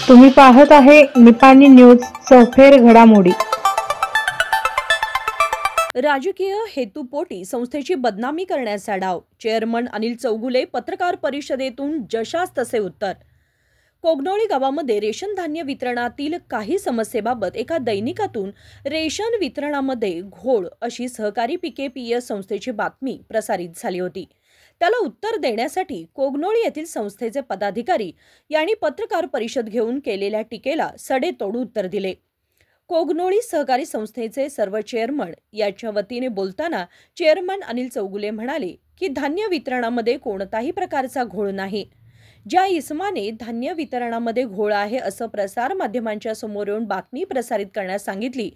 तुम्ही पाहत आहे निपाणी न्यूज चौफेर घडामोडी। राजकीय हेतूपोटी संस्थेची बदनामी करण्याचा डाव, चेअरमन अनिल चौगुले पत्रकार परिषदेतून जशास तसे उत्तर। कोगनोळी गावामध्ये रेशन धान्य वितरणातील काही समस्येबाबत एका दैनिकातून रेशन वितरणामध्ये घोळ अशी सहकारी PKPS संस्थेची बातमी प्रसारित झाली होती। त्याला उत्तर देण्यासाठी कोगनोळी येथील संस्थेचे पदाधिकारी यांनी पत्रकार परिषद घेऊन केलेल्या टीकेला सडेतोड उत्तर दिले। कोगनोळी सहकारी संस्थेचे सर्व चेअरमन याच्या वतीने बोलताना चेअरमन अनिल चौगुले म्हणाले की धान्य वितरणामध्ये कोणताही प्रकारचा घोळ नाही। ज्या इसमाने धान्य वितरणामध्ये घोळ आहे असं प्रसार माध्यमांच्या समोर येऊन बातमी प्रसारित करण्यास सांगितली,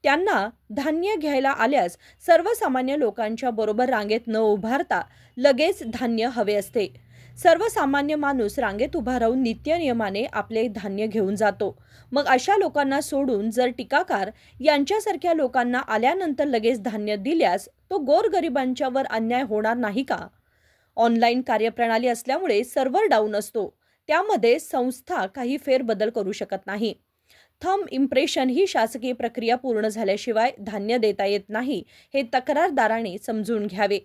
त्यांना धान्य घ्यायला आल्यास सर्वसामान्य लोकांच्या बरोबर रांगेत न उभारता लगेच धान्य हवे असते। सर्वसामान्य माणूस रांगेत उभा राहून नित्यनियमाने आपले धान्य घेऊन जातो। मग अशा लोकांना सोडून जर टीकाकार यांच्यासारख्या लोकांना आल्यानंतर लगेच धान्य दिल्यास तो गोरगरिबांच्यावर अन्याय होणार नाही का? ऑनलाईन कार्यप्रणाली असल्यामुळे सर्व्हर डाऊन असतो, त्यामध्ये संस्था काही फेरबदल करू शकत नाही। थंब इम्प्रेशन ही शासकीय प्रक्रिया पूर्ण झाल्याशिवाय धान्य देता येत नाही, हे तक्रारदाराने समजून घ्यावे।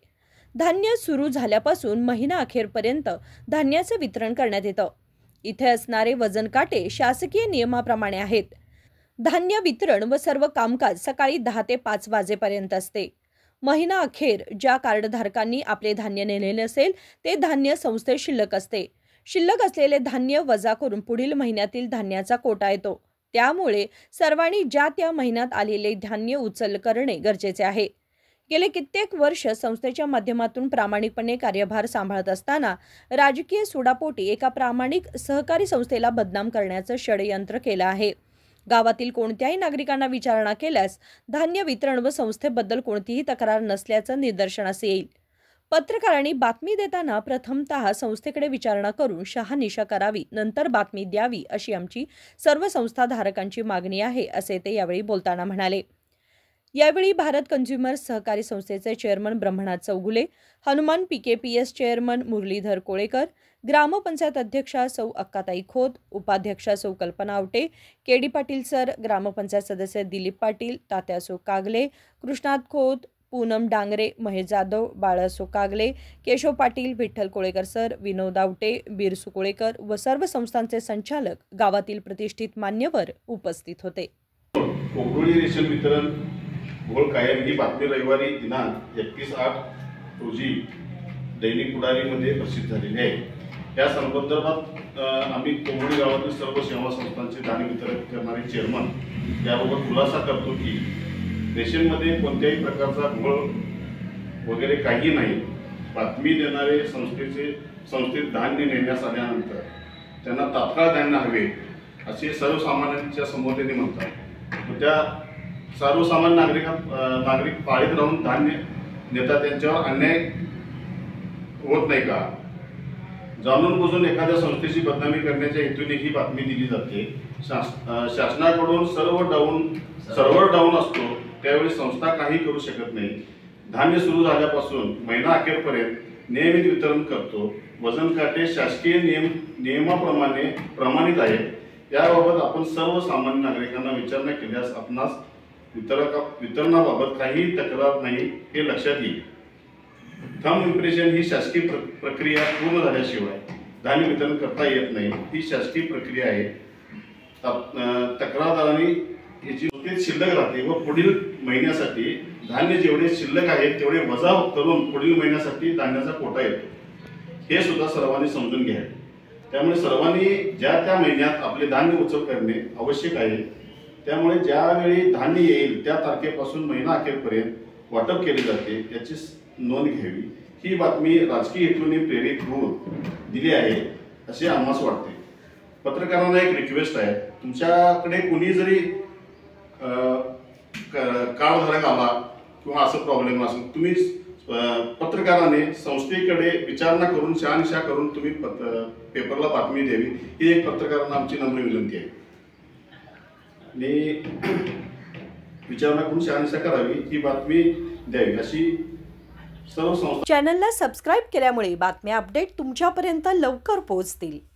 धान्य सुरू झाल्यापासून महिना अखेरपर्यंत धान्याचे वितरण करण्यात येतं। इथे असणारे वजन काटे शासकीय नियमाप्रमाणे आहेत। धान्य वितरण व सर्व कामकाज सकाळी 10 ते 5 वाजेपर्यंत असते। महिना अखेर ज्या कार्डधारकांनी आपले धान्य नेले नसेल ते धान्य संस्थेत शिल्लक असते। शिल्लक असलेले धान्य वजा करून पुढील महिन्यातील धान्याचा कोटा येतो। त्यामुळे सर्वांनी ज्या त्या महिन्यात आलेले धान्य उचल करणे गरजेचे आहे। गेले कित्येक वर्ष संस्थेच्या माध्यमातून प्रामाणिकपणे कार्यभार सांभाळत असताना राजकीय सुडापोटी एका प्रामाणिक सहकारी संस्थेला बदनाम करण्याचं षडयंत्र केलं आहे। गावातील कोणत्याही नागरिकांना विचारणा केल्यास धान्य वितरण व संस्थेबद्दल कोणतीही तक्रार नसल्याचं निदर्शनास येईल। पत्रकारांनी बातमी देताना प्रथमतः संस्थेकडे विचारणा करून शहानिशा करावी, नंतर बातमी द्यावी अशी आमची सर्व संस्थाधारकांची मागणी आहे, असे ते यावेळी बोलताना म्हणाले। यावेळी भारत कन्झ्युमर सहकारी संस्थेचे chairman Brahmanath Chougule, Hanuman PKPS chairman Muralidhar Kolekar, gram panchayat अध्यक्षा सौ अक्काताई खोत, उपाध्यक्षा सौ कल्पना आवटे, KD पाटील सर, ग्रामपंचायत सदस्य दिलीप पाटील, तात्यासो कागले, कृष्णात खोत, पूनम डांगरे, महेश जाधव, बाळासो कागले, केशव पाटील, विठ्ठल कोळेकर सर, विनोद आवटे, बिरसू कोळेकर व सर्व संस्थांचे संचालक, गावातील प्रतिष्ठित मान्यवर उपस्थित होते। कोगनोळी रेशन वितरण घोळ कायम ही बातमी रविवारी दिनांक 31/8 रोजी दैनिक पुढारीमध्ये प्रसिद्ध झालेली आहे। या संदर्भात आम्ही कोगनोळी गावातील सर्व सेवा संस्थांचे धान्य वितरण करणारे चेअरमन याबाबत खुलासा करतो की रेशनमध्ये कोणत्याही प्रकारचा घोळ वगैरे काही नाही। बातमी देणारे संस्थेत धान्य नेण्यास आल्यानंतर त्यांना तात्काळ धान्य हवे असे सर्वसामान्यांच्या समोर त्यांनी म्हणतात। त्या सर्वसामान्य नागरिक पाळीत राहून धान्य नेतात, त्यांच्यावर अन्याय होत नाही का? जाणून बुजून एखाद्या संस्थेची बदनामी करण्याच्या हेतूने ही बातमी दिली जाते। शासनाकडून सर्व्हर डाऊन असतो, त्यावेळी संस्था काही करू शकत नाही। धान्य सुरू झाल्यापासून महिना अखेरपर्यंत नियमित वितरण करतो। वजन काटे शासकीय नियमाप्रमाणे प्रमाणित आहेत। याबाबत आपण सर्वसामान्य नागरिकांना विचारणा केल्यास आपणास वितरणाबाबत काही तक्रार नाही हे लक्षात येईल। थंब इम्प्रेशन ही शासकीय प्रक्रिया पूर्ण झाल्याशिवाय धान्य वितरण करता येत नाही, ही शासकीय प्रक्रिया आहे। तक्रारदारांनी याची शिल्लक राहते व पुढील महिन्यासाठी धान्य जेवढे शिल्लक आहेत तेवढे वजा करून पुढील महिन्यासाठी धान्याचा कोटा येतो, हे सुद्धा सर्वांनी समजून घ्यावे। त्यामुळे सर्वांनी ज्या त्या महिन्यात आपले धान्य उचल करणे आवश्यक आहे। त्यामुळे ज्यावेळी धान्य येईल त्या तारखेपासून महिना अखेरपर्यंत वाटप केले जाते याची नोंद घ्यावी। ही बातमी राजकीय हेतूने प्रेरित होऊन दिली आहे असे आम्हास वाटते। पत्रकारांना एक रिक्वेस्ट आहे, तुमच्याकडे कुणी जरी कार्डधारक आला किंवा असं प्रॉब्लेम असेल, तुम्ही पत्रकाराने संस्थेकडे विचारणा करून शहानिशा करून तुम्ही पेपरला बातमी द्यावी, ही एक पत्रकारांना आमची नम्र विनंती आहे। आणि विचारणा करून शहानिशा करावी, ही बातमी द्यावी अशी सर्व संस्था. चॅनलला सबस्क्राईब केल्यामुळे बातम्या अपडेट तुमच्यापर्यंत लवकर पोहोचतील.